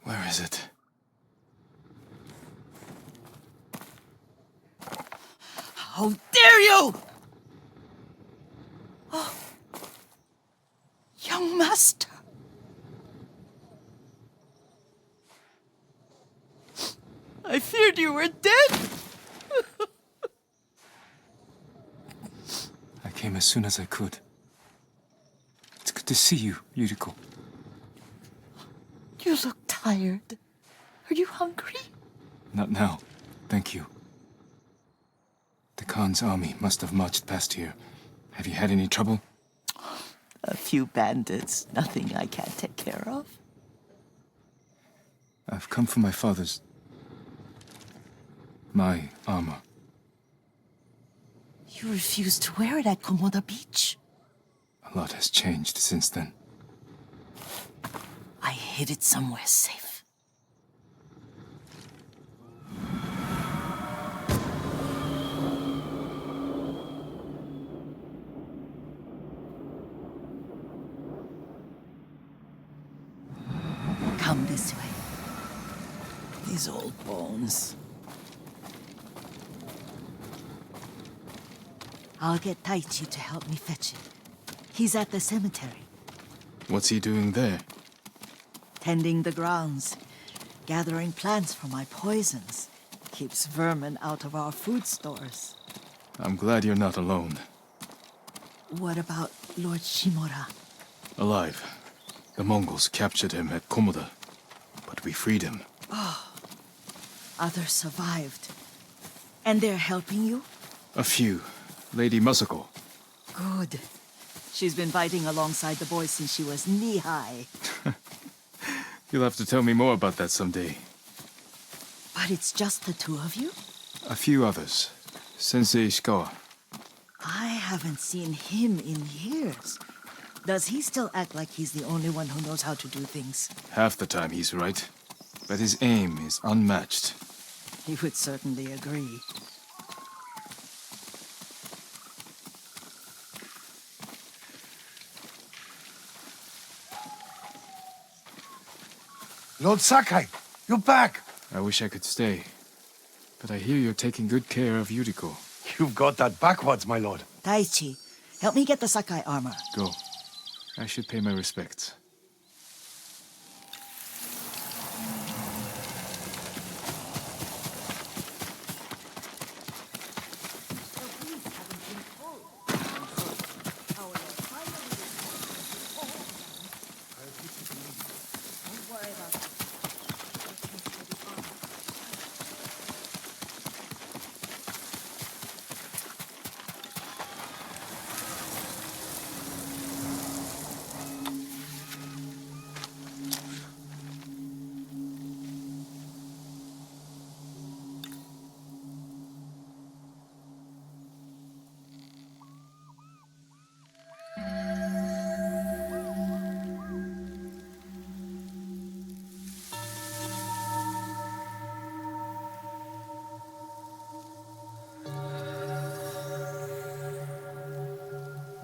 Where is it? How dare you! Oh, young master. I feared you were dead. I came as soon as I could. It's good to see you, Yuriko. You look tired. Are you hungry? Not now. Thank you. The Khan's army must have marched past here. Have you had any trouble? A few bandits. Nothing I can't take care of. I've come for my father's... my armor. You refused to wear it at Komoda Beach. A lot has changed since then. I hid it somewhere safe. Come this way. These old bones. I'll get Taichi to help me fetch it. He's at the cemetery. What's he doing there? Tending the grounds. Gathering plants for my poisons. Keeps vermin out of our food stores. I'm glad you're not alone. What about Lord Shimura? Alive. The Mongols captured him at Komoda, but we freed him. Others survived. And they're helping you? A few. Lady Masako. Good. She's been fighting alongside the boys since she was knee-high. You'll have to tell me more about that someday. But it's just the two of you? A few others. Sensei Ishikawa. I haven't seen him in years. Does he still act like he's the only one who knows how to do things? Half the time he's right. But his aim is unmatched. He would certainly agree. Lord Sakai, you're back. I wish I could stay. But I hear you're taking good care of Yuriko. You've got that backwards, my lord. Taichi, help me get the Sakai armor. Go. I should pay my respects.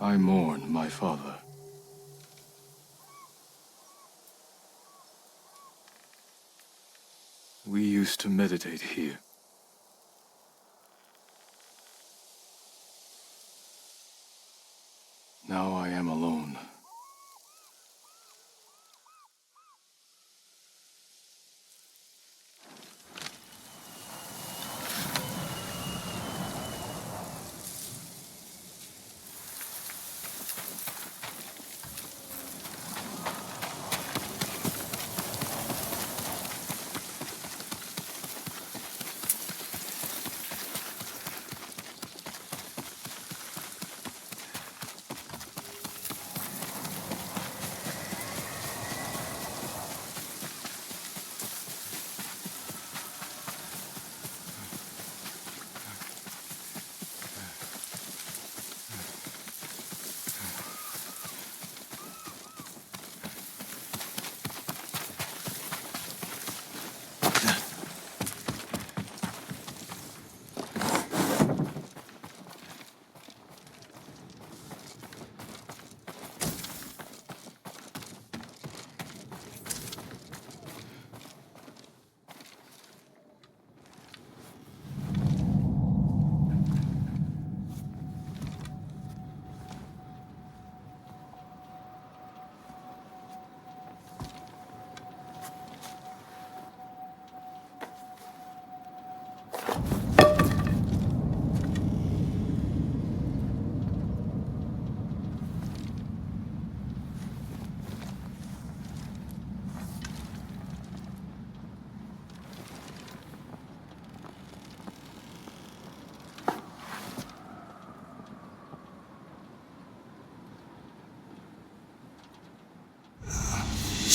I mourn my father. We used to meditate here. Now I am alone.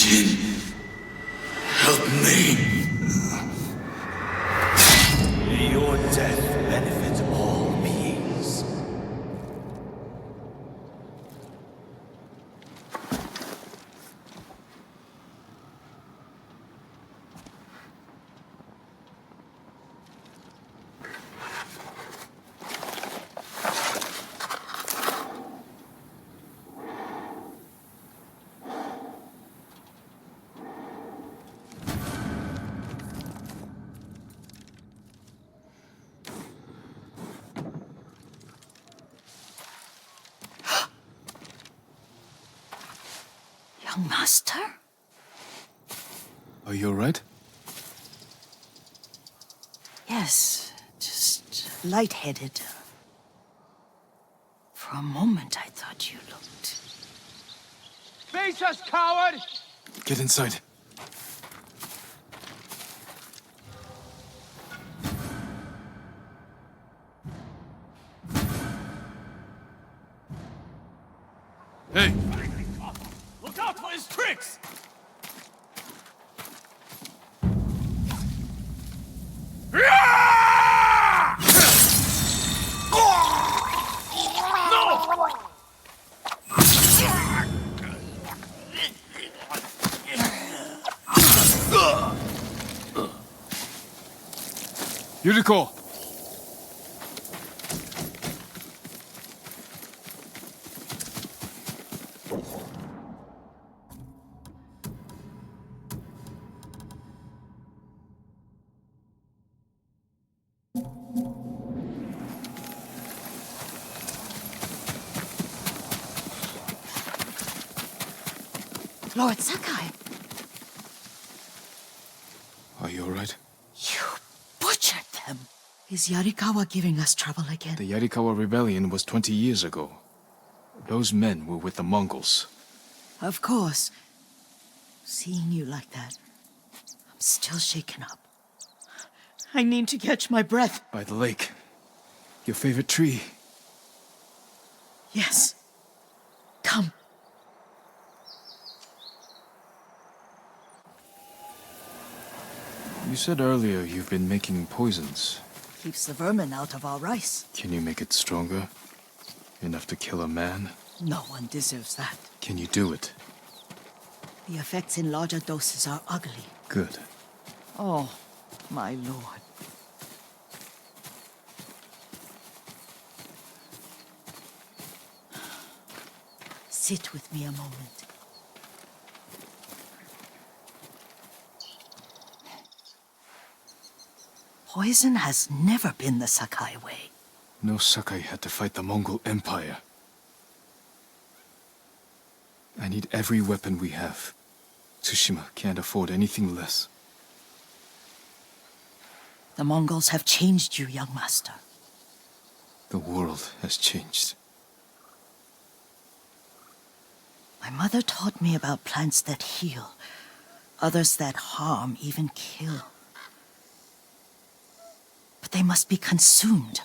Jin, help me. May your death benefit all beings. Young master? Are you alright? Yes, just lightheaded. For a moment, I thought you looked... Face us, coward! Get inside. Hey! Look out for his tricks! Yuriko! Lord Sakai, Are you alright? you butchered them. Is Yarikawa giving us trouble again? The Yarikawa rebellion was 20 years ago. Those men were with the Mongols. Of course. Seeing you like that, I'm still shaken up. I need to catch my breath. By the lake. Your favorite tree. Yes. Come. You said earlier you've been making poisons. Keeps the vermin out of our rice. Can you make it stronger? Enough to kill a man? No one deserves that. Can you do it? The effects in larger doses are ugly. Good. Oh, my lord. Sit with me a moment. Poison has never been the Sakai way. No Sakai had to fight the Mongol Empire. I need every weapon we have. Tsushima can't afford anything less. The Mongols have changed you, young master. The world has changed. My mother taught me about plants that heal, others that harm, even kill. But they must be consumed.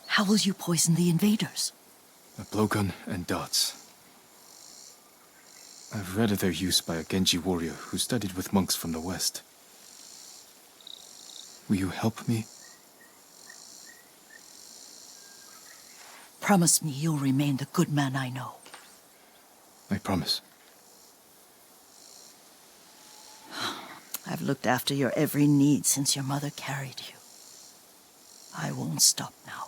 How will you poison the invaders? A blowgun and darts. I've read of their use by a Genji warrior who studied with monks from the west. Will you help me? Promise me you'll remain the good man I know. I promise. I've looked after your every need since your mother carried you. I won't stop now.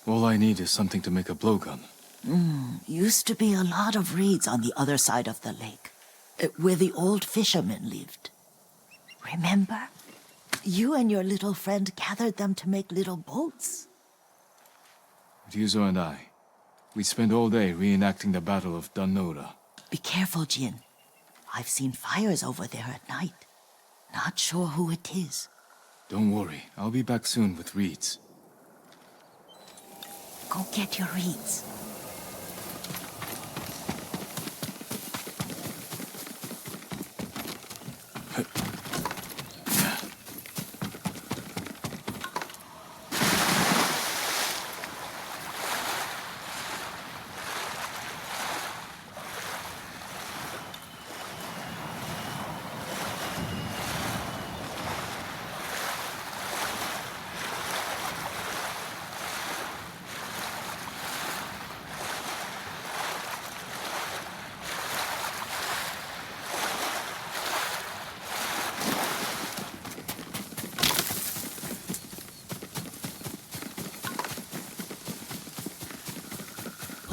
All I need is something to make a blowgun. Used to be a lot of reeds on the other side of the lake, where the old fishermen lived. Remember? You and your little friend gathered them to make little boats. Ryuzo and I, we spent all day reenacting the Battle of Danora. Be careful, Jin. I've seen fires over there at night. Not sure who it is. Don't worry, I'll be back soon with reeds. Go get your reeds.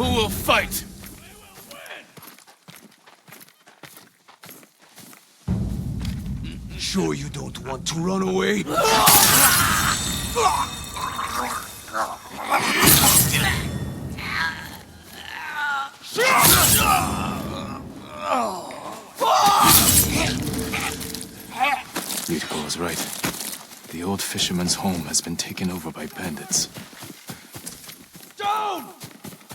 Who will fight? Sure you don't want to run away? Yuriko was right. The old fisherman's home has been taken over by bandits. Down!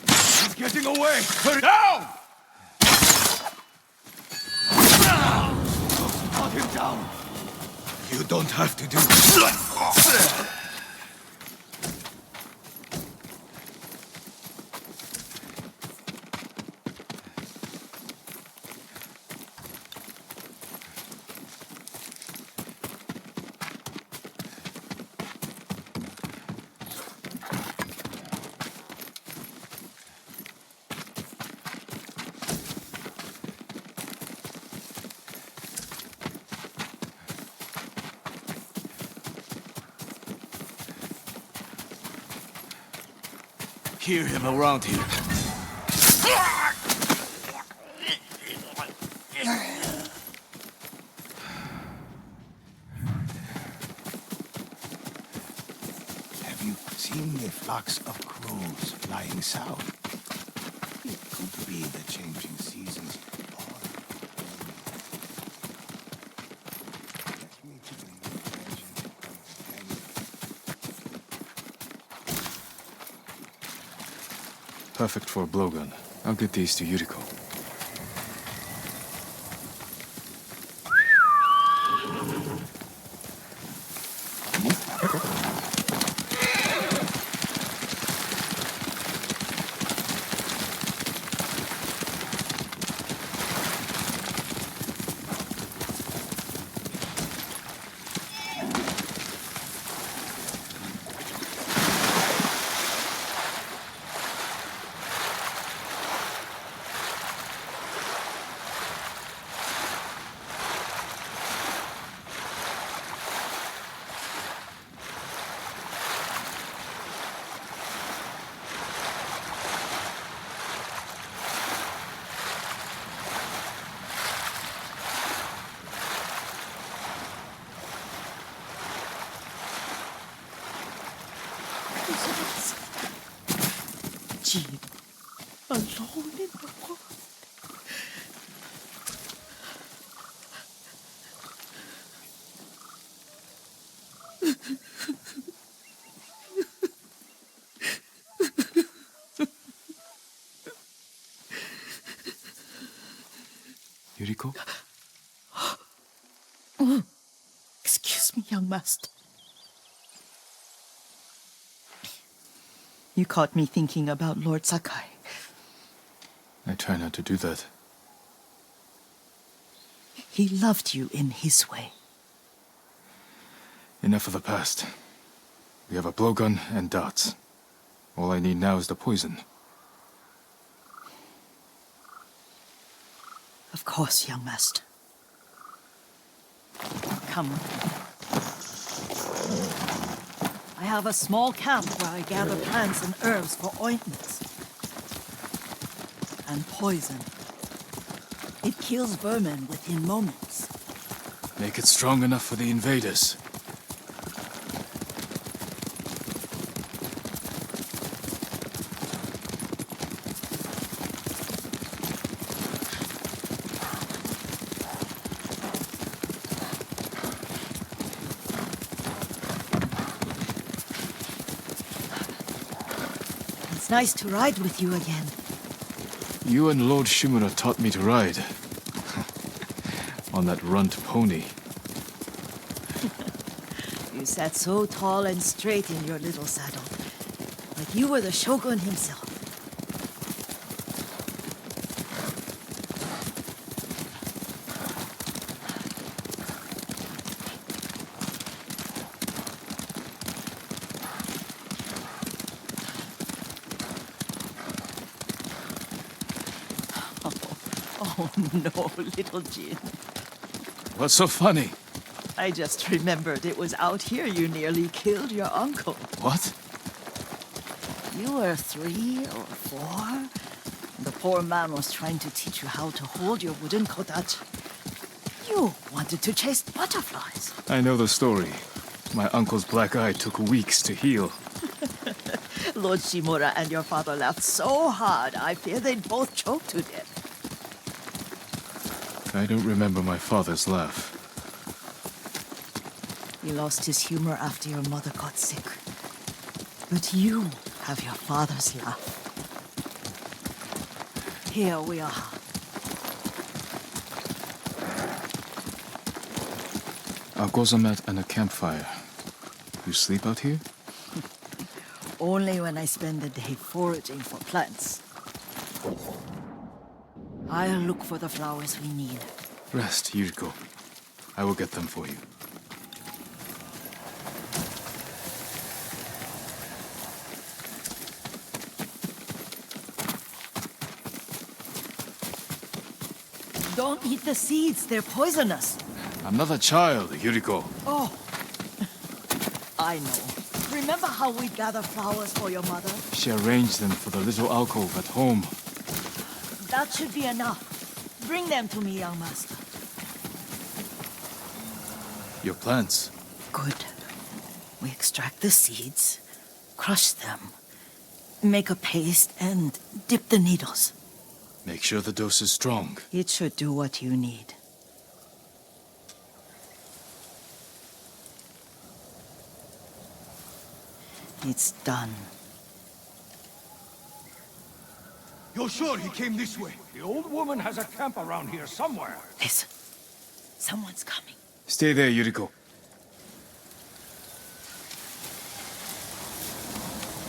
He's getting away! Down! Cut him down! You don't have to do that. Hear him around here. Have you seen the flocks of crows flying south? It could be the changing seasons. Perfect for a blowgun. I'll get these to Yuriko. Jean, alone in the world. Yuriko? Excuse me, young master. You caught me thinking about Lord Sakai. I try not to do that. He loved you in his way. Enough of the past. We have a blowgun and dots. All I need now is the poison. Of course, young master. Come. I have a small camp where I gather plants and herbs for ointments. And poison. It kills vermin within moments. Make it strong enough for the invaders. It's nice to ride with you again. You and Lord Shimura taught me to ride. On that runt pony. You sat so tall and straight in your little saddle. Like you were the shogun himself. Oh no, little Jin. What's so funny? I just remembered it was out here you nearly killed your uncle. What? You were 3 or 4. The poor man was trying to teach you how to hold your wooden kodachi. You wanted to chase butterflies. I know the story. My uncle's black eye took weeks to heal. Lord Shimura and your father laughed so hard, I fear they'd both choke to death. I don't remember my father's laugh. He lost his humor after your mother got sick. But you have your father's laugh. Here we are. A gozamat and a campfire. You sleep out here? Only when I spend the day foraging for plants. I'll look for the flowers we need. Rest, Yuriko. I will get them for you. Don't eat the seeds, they're poisonous. I'm not a child, Yuriko. Oh, I know. Remember how we gather flowers for your mother? She arranged them for the little alcove at home. That should be enough. Bring them to me, young master. Your plants. Good. We extract the seeds, crush them, make a paste, and dip the needles. Make sure the dose is strong. It should do what you need. It's done. You're sure he came this way? The old woman has a camp around here somewhere. Listen. Someone's coming. Stay there, Yuriko.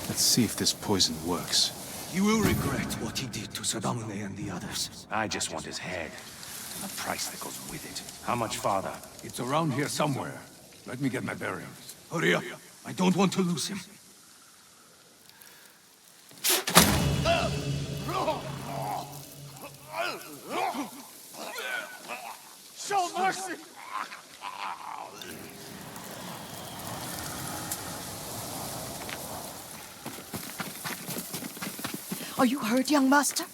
Let's see if this poison works. He will regret what he did to Sadamune and the others. I just want his head. The price that goes with it. How much farther? It's around here somewhere. Let me get my bearings. Hurry up. I don't want to lose him. Show mercy! Are you hurt, young master?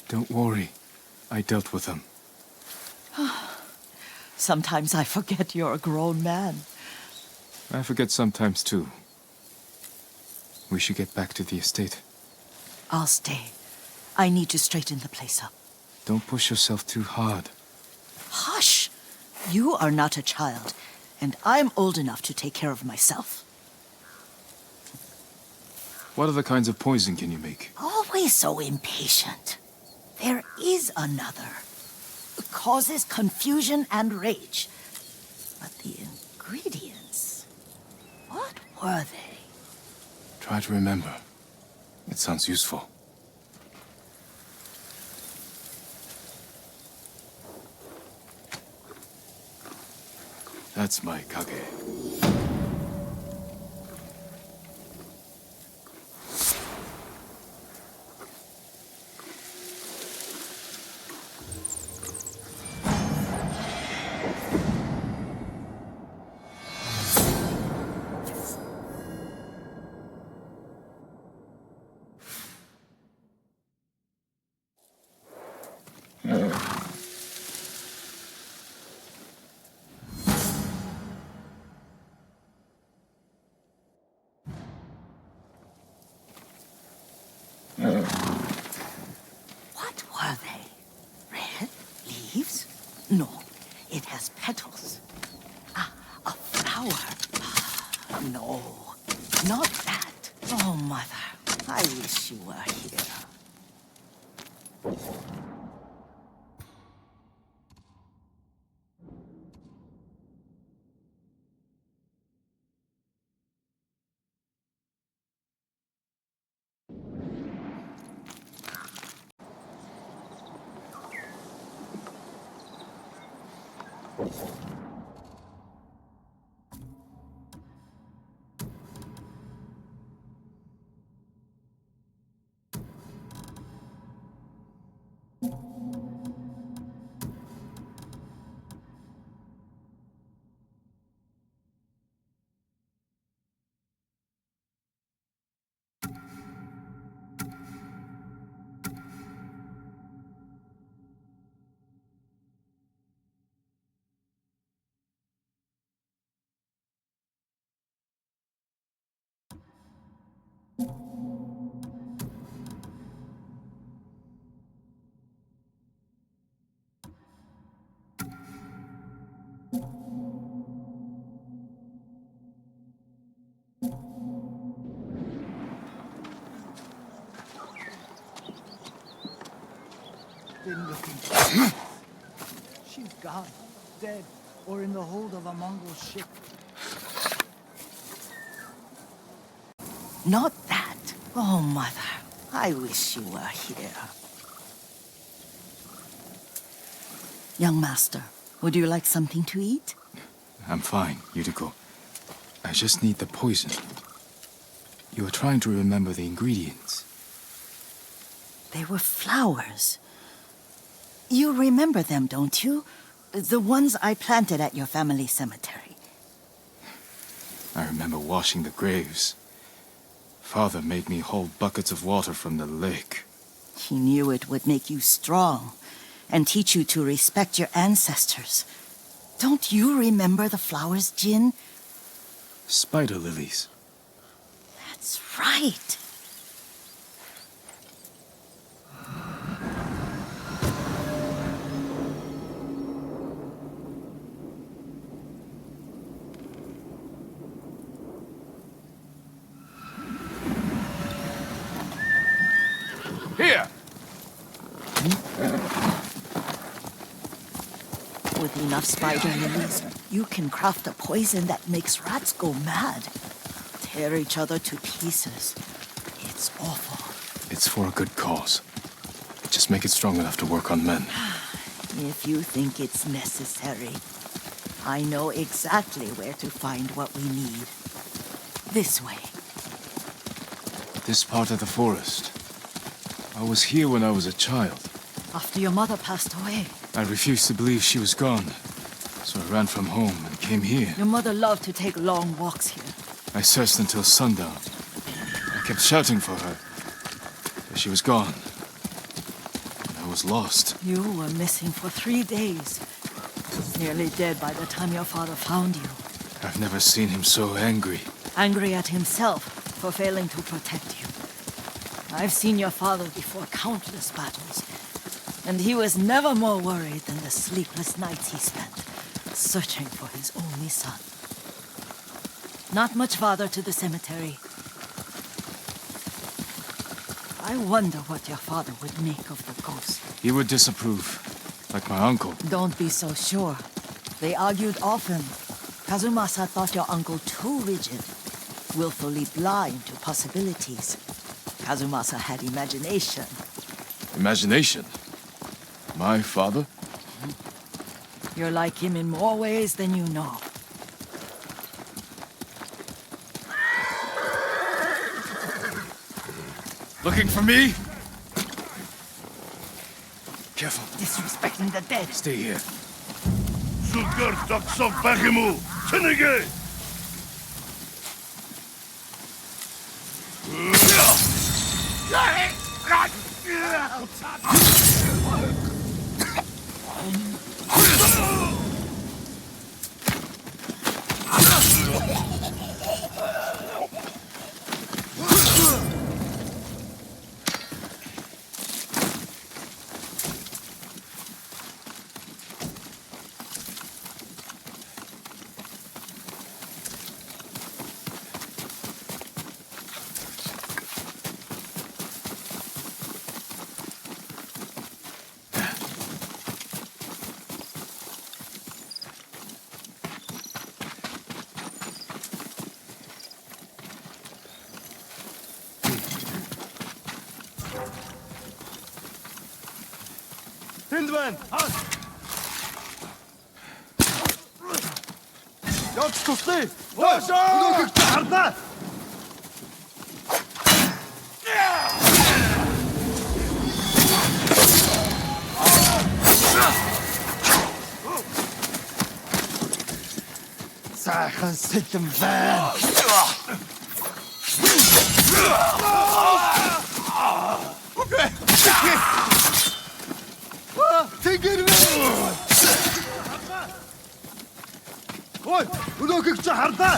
Don't worry. I dealt with them. Sometimes I forget you're a grown man. I forget sometimes too. We should get back to the estate. I'll stay. I need to straighten the place up. Don't push yourself too hard. Hush! You are not a child, and I'm old enough to take care of myself. What other kinds of poison can you make? Always so impatient. There is another. It causes confusion and rage. But the ingredients... what were they? Try to remember. It sounds useful. That's my kage. What were they? Red leaves? No, it has petals. Ah, a flower. No, not that. Oh, mother, I wish you were here. been looking for. She's gone, dead, or in the hold of a Mongol ship. Not that. Oh, Mother. I wish you were here. Young master, would you like something to eat? I'm fine, Yuriko. I just need the poison. You were trying to remember the ingredients. They were flowers. You remember them, don't you? The ones I planted at your family cemetery. I remember washing the graves. Father made me hold buckets of water from the lake. He knew it would make you strong and teach you to respect your ancestors. Don't you remember the flowers, Jin? Spider lilies. That's right. Here! With enough spider lilies, you can craft a poison that makes rats go mad. Tear each other to pieces. It's awful. It's for a good cause. Just make it strong enough to work on men. If you think it's necessary, I know exactly where to find what we need. This way. This part of the forest. I was here when I was a child. After your mother passed away. I refused to believe she was gone. So I ran from home and came here. Your mother loved to take long walks here. I searched until sundown. I kept shouting for her. But she was gone. And I was lost. You were missing for 3 days. Nearly dead by the time your father found you. I've never seen him so angry. Angry at himself for failing to protect you. I've seen your father before countless battles. And he was never more worried than the sleepless nights he spent searching for his only son. Not much farther to the cemetery. I wonder what your father would make of the ghost. He would disapprove. Like my uncle. Don't be so sure. They argued often. Kazumasa thought your uncle too rigid, willfully blind to possibilities. Kazumasa had imagination. Imagination? My father? You're like him in more ways than you know. Looking for me? Careful. Disrespecting the dead. Stay here. Hindman! Яг ч тусдаа! Өнөөхийг хардаа! Сайхан сэлэн байна! Окей! Тэнгэр вэ! Ой, өнөөхийг ч хардаа!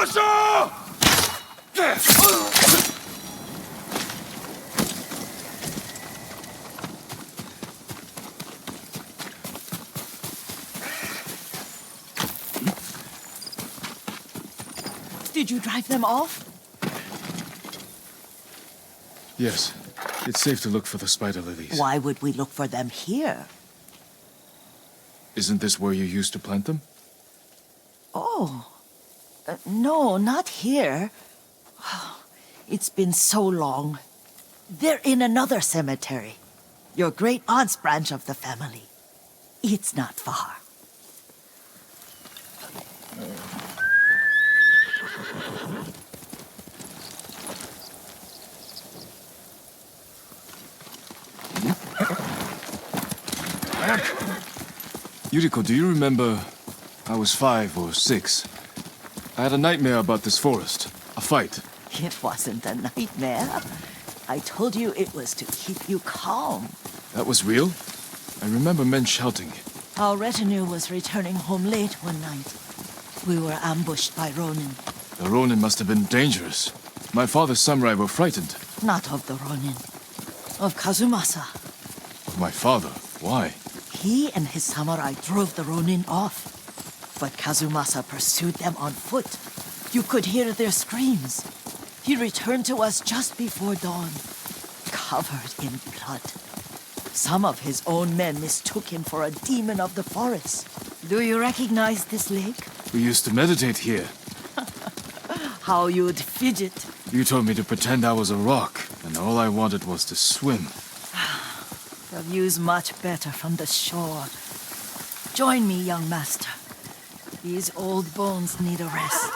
Kazumasa! Did you drive them off? Yes. It's safe to look for the spider lilies. Why would we look for them here? Isn't this where you used to plant them? Oh. No, not here. It's been so long. They're in another cemetery. Your great aunt's branch of the family. It's not far. Yuriko, do you remember? I was 5 or 6. I had a nightmare about this forest. A fight. It wasn't a nightmare. I told you it was to keep you calm. That was real? I remember men shouting. Our retinue was returning home late one night. We were ambushed by Ronin. The Ronin must have been dangerous. My father's samurai were frightened. Not of the Ronin. Of Kazumasa. Of my father? Why? He and his samurai drove the Ronin off. But Kazumasa pursued them on foot. You could hear their screams. He returned to us just before dawn, covered in blood. Some of his own men mistook him for a demon of the forest. Do you recognize this lake? We used to meditate here. How you'd fidget. You told me to pretend I was a rock, and all I wanted was to swim. The view's much better from the shore. Join me, young master. These old bones need a rest.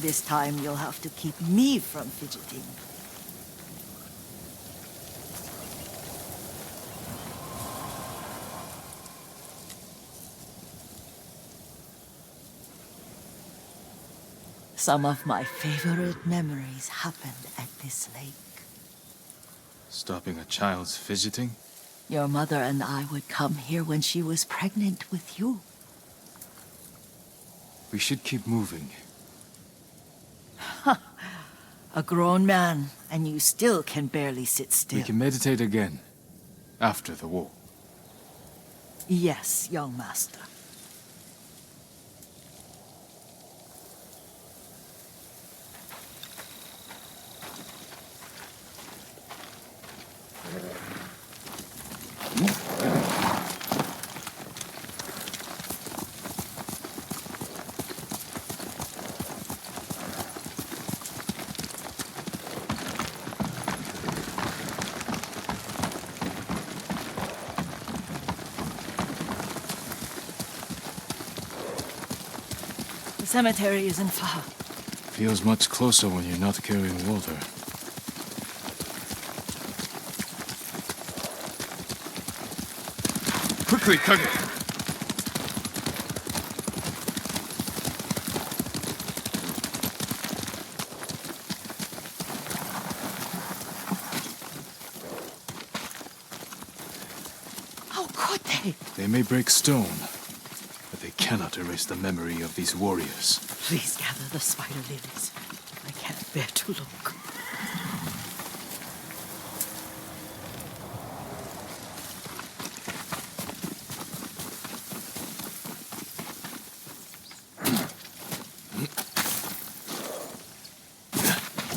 This time you'll have to keep me from fidgeting. Some of my favorite memories happened at this lake. Stopping a child's fidgeting? Your mother and I would come here when she was pregnant with you. We should keep moving. A grown man, and you still can barely sit still. We can meditate again. After the war. Yes, young master. The cemetery isn't far. Feels much closer when you're not carrying water. Quickly, Kage! How could they? They may break stone, but they cannot erase the memory of these warriors. Please gather the spider lilies. I can't bear to look.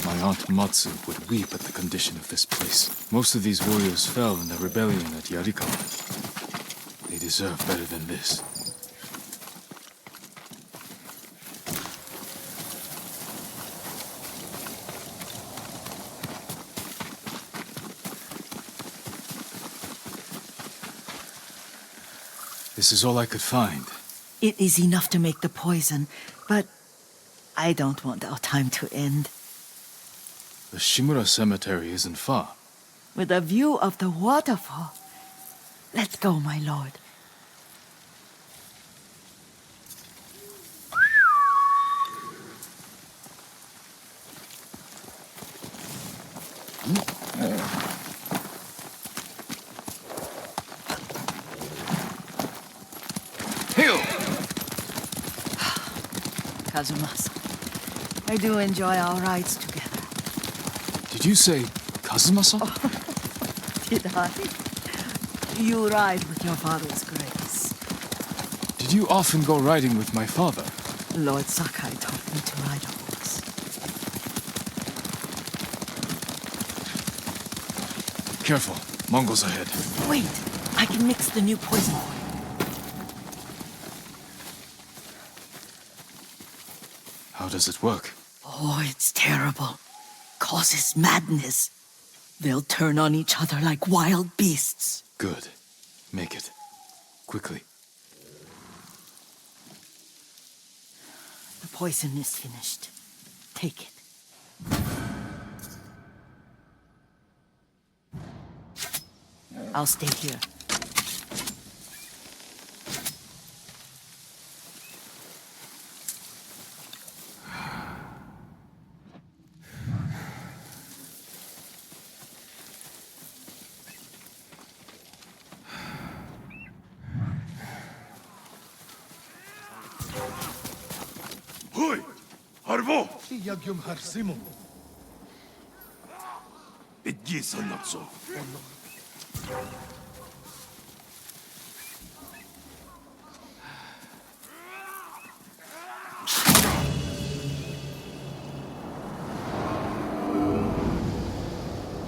My aunt Matsu would weep at the condition of this place. Most of these warriors fell in the rebellion at Yarikawa. They deserve better than this. This is all I could find. It is enough to make the poison, but I don't want our time to end. The Shimura Cemetery isn't far. With a view of the waterfall. Let's go, my lord. Kazumasa. I do enjoy our rides together. Did you say Kazumasa? Did I? You ride with your father's grace. Did you often go riding with my father? Lord Sakai taught me to ride a horse. Careful. Mongols ahead. Wait, I can mix the new poison for you. How does it work? Oh, it's terrible. Causes madness. They'll turn on each other like wild beasts. Good. Make it. Quickly. The poison is finished. Take it. I'll stay here. Hui! Harvo! Yagyum Harsimum. Bidgi Sanatso.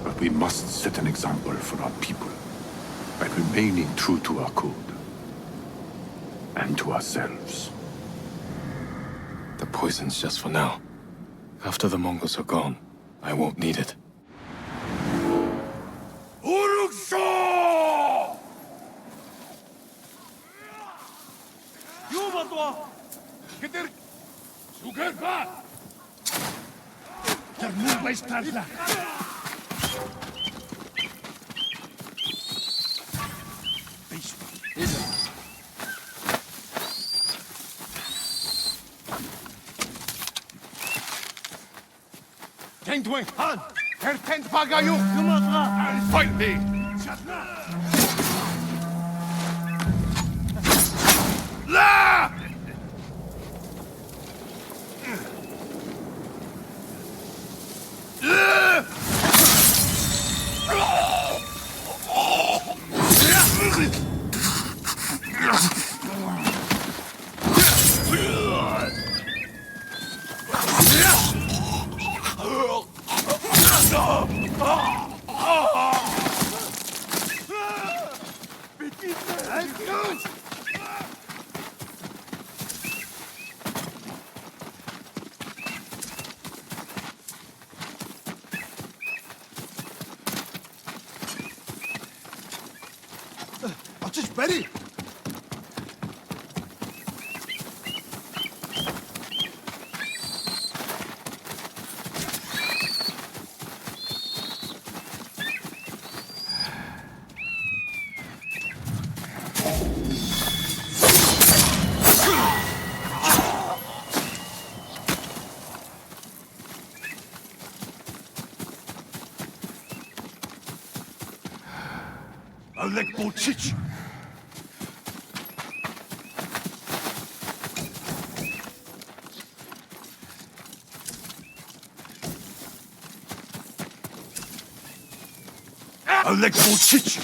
But we must set an example for our people by remaining true to our code and to ourselves. The poison's just for now. After the Mongols are gone, I won't need it. Urukso! Yuvatwa! Gedir! Sugerba! Termul Weistartler! Tentwing! Han! Herr Tent Pagayu! I'll fight thee! La! Just ready. Alek Bochich. Alek Bochich.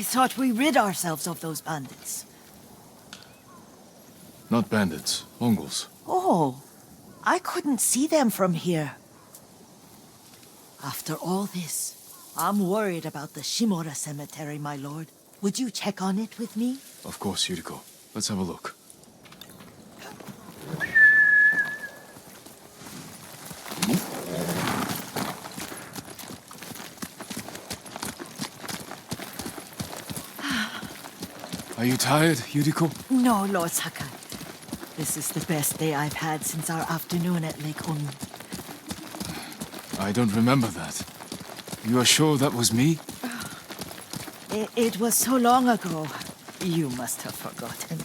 thought we rid ourselves of those bandits. Not bandits, Mongols. Oh, I couldn't see them from here. After all this, I'm worried about the Shimura cemetery, my lord. Would you check on it with me? Of course, Yuriko. Let's have a look. Are you tired, Yuriko? No, Lord Sakai. This is the best day I've had since our afternoon at Lake Onu. I don't remember that. You are sure that was me? It was so long ago. You must have forgotten.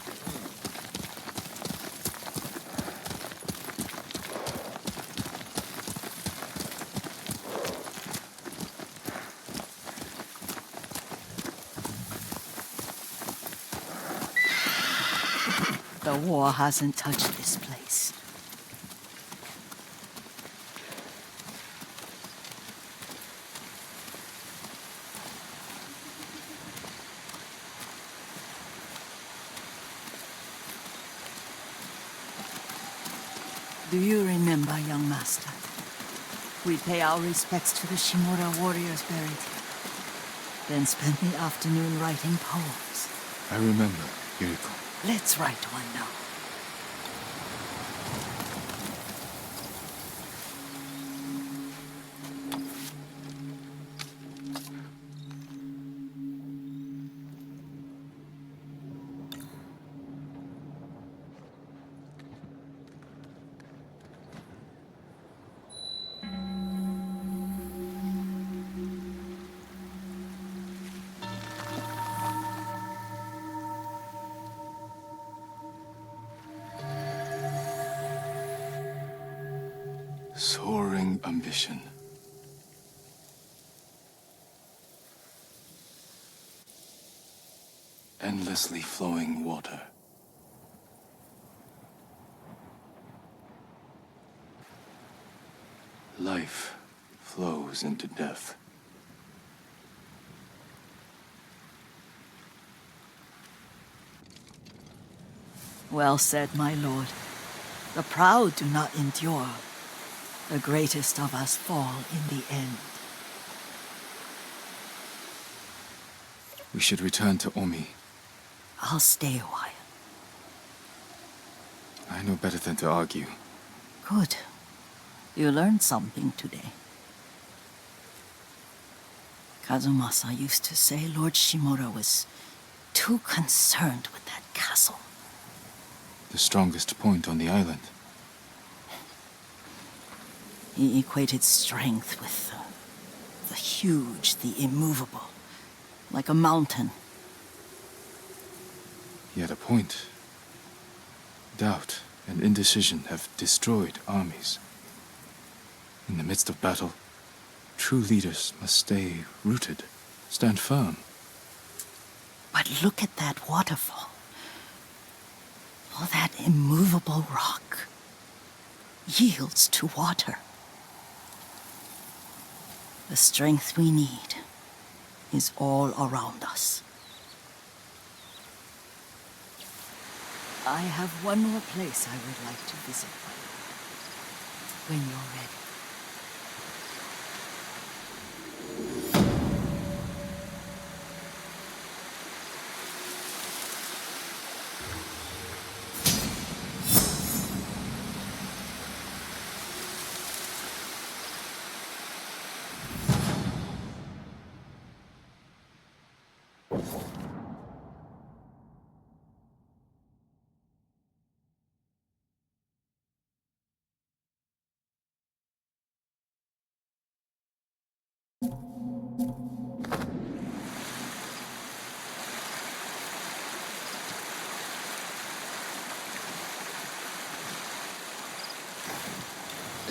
The war hasn't touched this place. Do you remember, young master? We pay our respects to the Shimura warriors buried here, then spend the afternoon writing poems. I remember, Yuriko. Let's write one now. Soaring ambition. Endlessly flowing water. Life flows into death. Well said, my lord. The proud do not endure. The greatest of us fall in the end. We should return to Omi. I'll stay a while. I know better than to argue. Good. You learned something today. Kazumasa used to say Lord Shimura was too concerned with that castle. The strongest point on the island. He equated strength with the huge, the immovable, like a mountain. Yet a point. Doubt and indecision have destroyed armies. In the midst of battle, true leaders must stay rooted, stand firm. But look at that waterfall. All that immovable rock yields to water. The strength we need is all around us. I have one more place I would like to visit, when you're ready.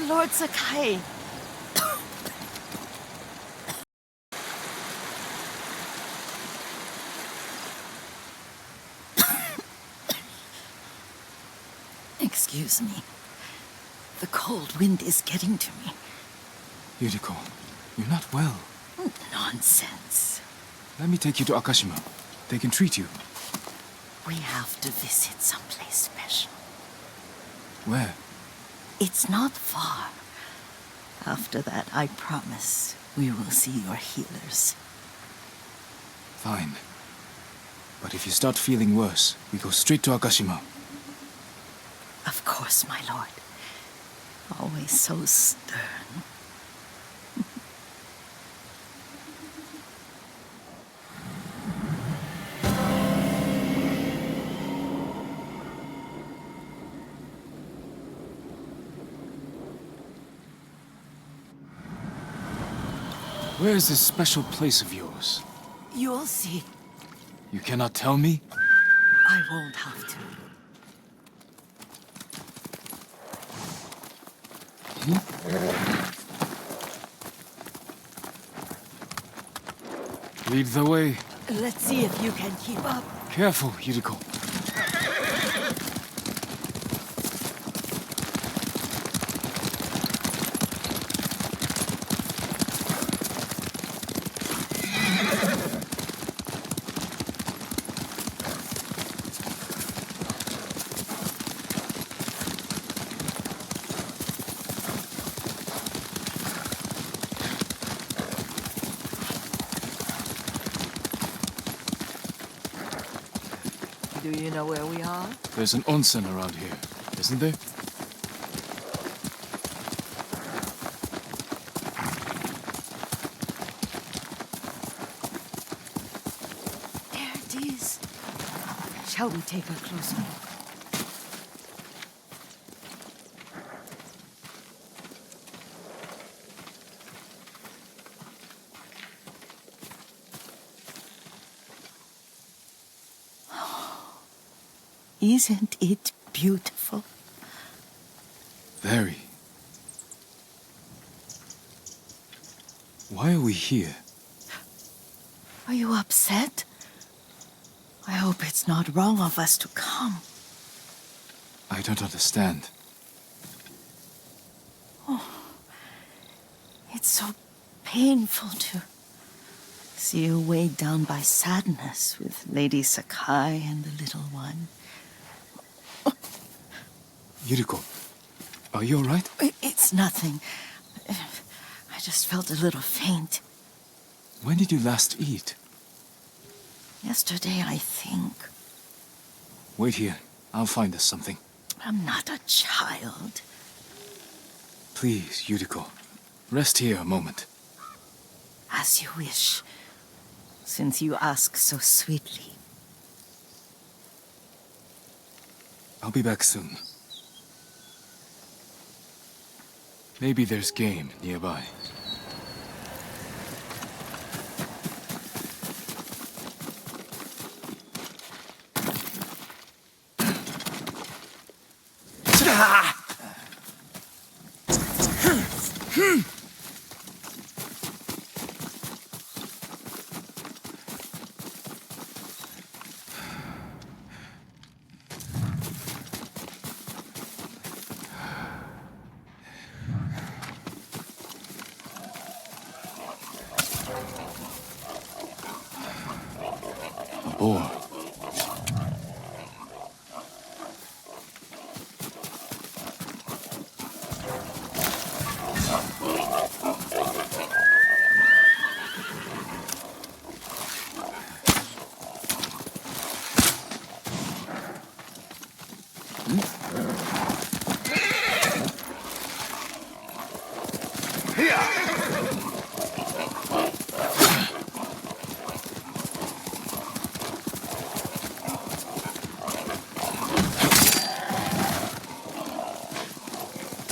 Lord Sakai. Excuse me. The cold wind is getting to me. Yuriko, you're not well. Nonsense. Let me take you to Akashima. They can treat you. We have to visit someplace special. Where? It's not far. After that, I promise we will see your healers. Fine. But if you start feeling worse, we go straight to Akashima. Of course, my lord. Always so stern. Where is this special place of yours? You'll see. You cannot tell me? I won't have to. Lead the way. Let's see if you can keep up. Careful, Yuriko. Do you know where we are? There's an onsen around here, isn't there? There it is. Shall we take a closer look? Isn't it beautiful? Very. Why are we here? Are you upset? I hope it's not wrong of us to come. I don't understand. It's so painful to see you weighed down by sadness with Lady Sakai and the little one. Yuriko, are you alright? It's nothing. I just felt a little faint. When did you last eat? Yesterday, I think. Wait here. I'll find us something. I'm not a child. Please, Yuriko. Rest here a moment. As you wish, since you ask so sweetly. I'll be back soon. Maybe there's game nearby. Boar.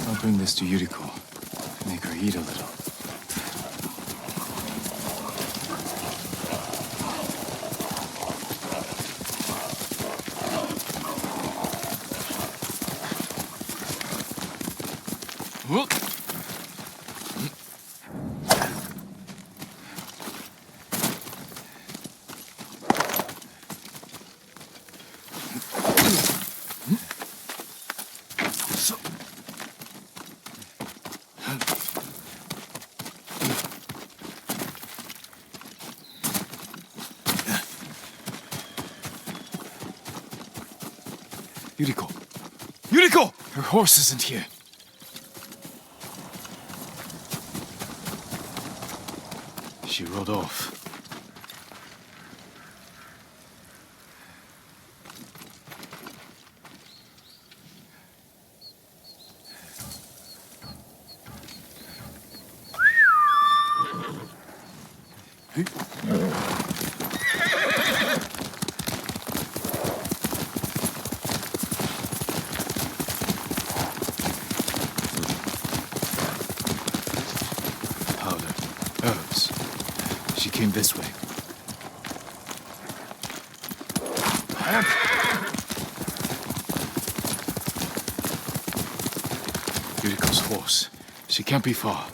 I'll bring this to Yuriko. Make her eat a little. Whoop. Yuriko! Yuriko! Her horse isn't here. She rode off. Powder, herbs. She came this way. Yuriko's horse. She can't be far.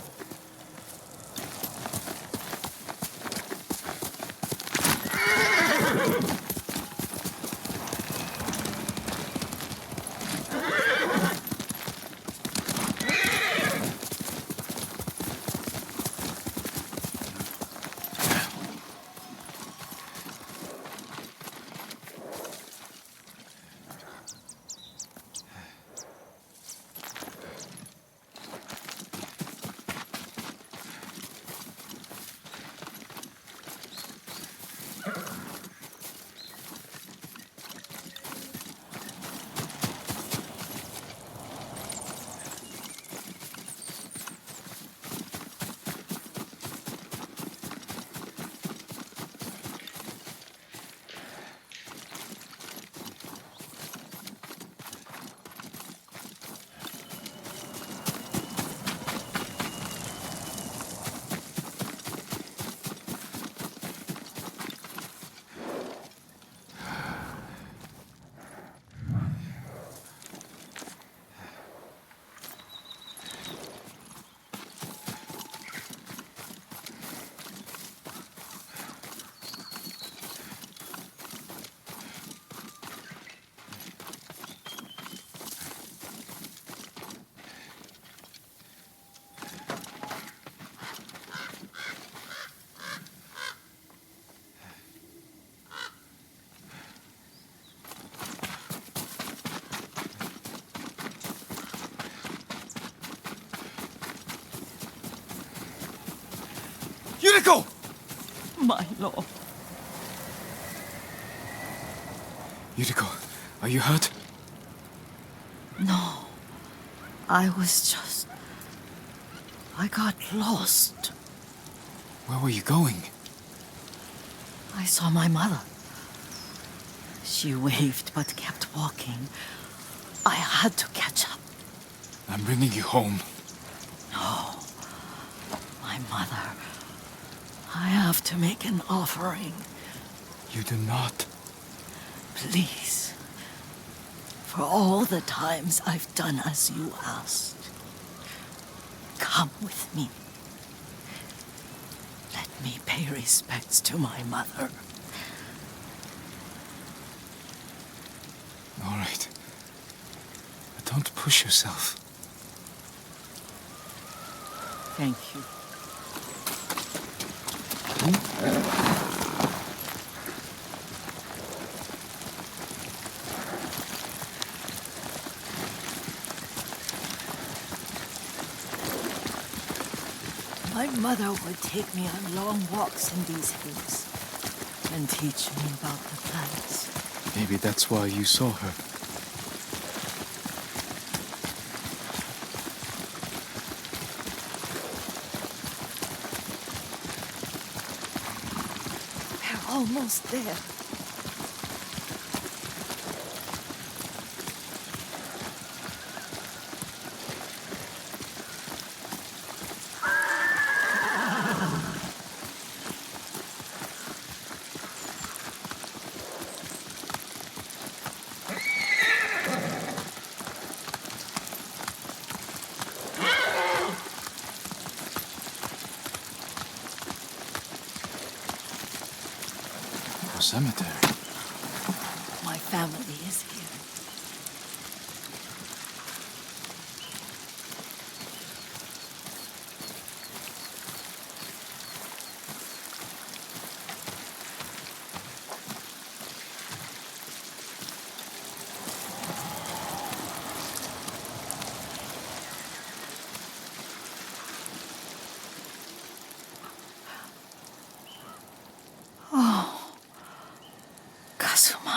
Yuriko! My lord. Yuriko, are you hurt? No. I got lost. Where were you going? I saw my mother. She waved but kept walking. I had to catch up. I'm bringing you home. No. My mother. I have to make an offering. You do not. Please. For all the times I've done as you asked. Come with me. Let me pay respects to my mother. All right. But don't push yourself. Thank you. My mother would take me on long walks in these hills and teach me about the plants. Maybe that's why you saw her. We're almost there. A cemetery. My family is here.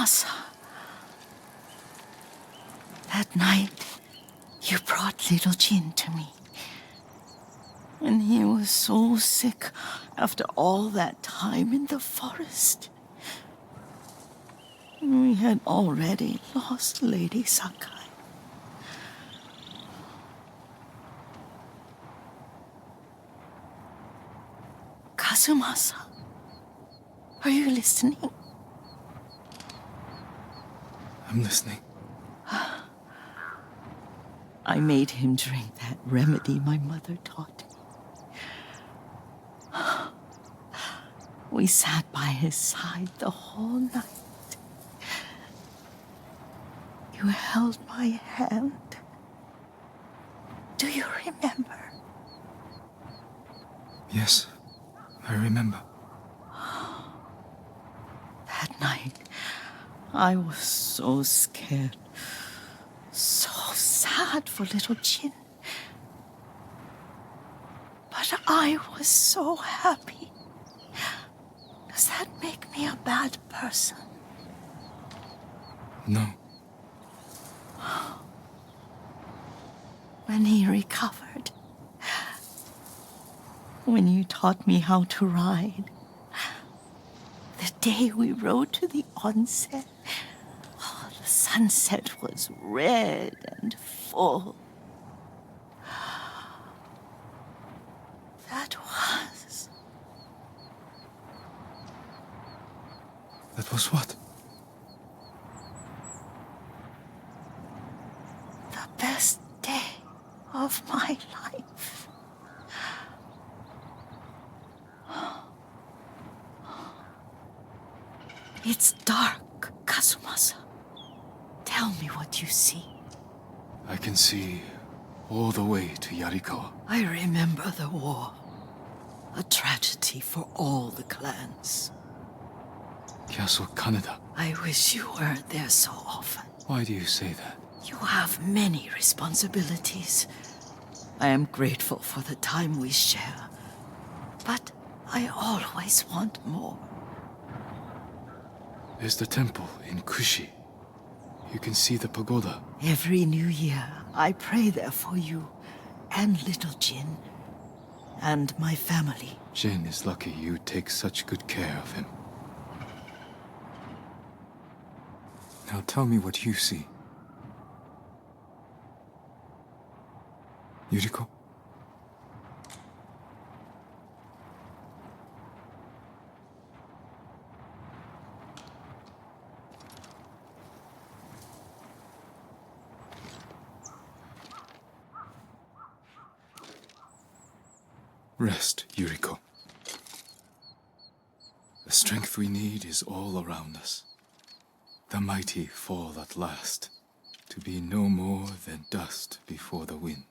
Kazumasa. That night, you brought little Jin to me. And he was so sick after all that time in the forest. We had already lost Lady Sakai. Kazumasa, are you listening? I'm listening. I made him drink that remedy my mother taught me. We sat by his side the whole night. You held my hand. Do you remember? Yes, I remember. That night, I was so scared, so sad for little Jin. But I was so happy. Does that make me a bad person? No. When he recovered, when you taught me how to ride, the day we rode to the onsen, the sunset was red and full. That was what? the best day of my life. It's dark, Kazumasa. Tell me what you see. I can see all the way to Yarikawa. I remember the war. A tragedy for all the clans. Castle Kaneda. I wish you weren't there so often. Why do you say that? You have many responsibilities. I am grateful for the time we share. But I always want more. There's the temple in Kushi. You can see the pagoda. Every new year, I pray there for you and little Jin and my family. Jin is lucky you take such good care of him. Now tell me what you see. Yuriko? Rest, Yuriko. The strength we need is all around us. The mighty fall at last, to be no more than dust before the wind.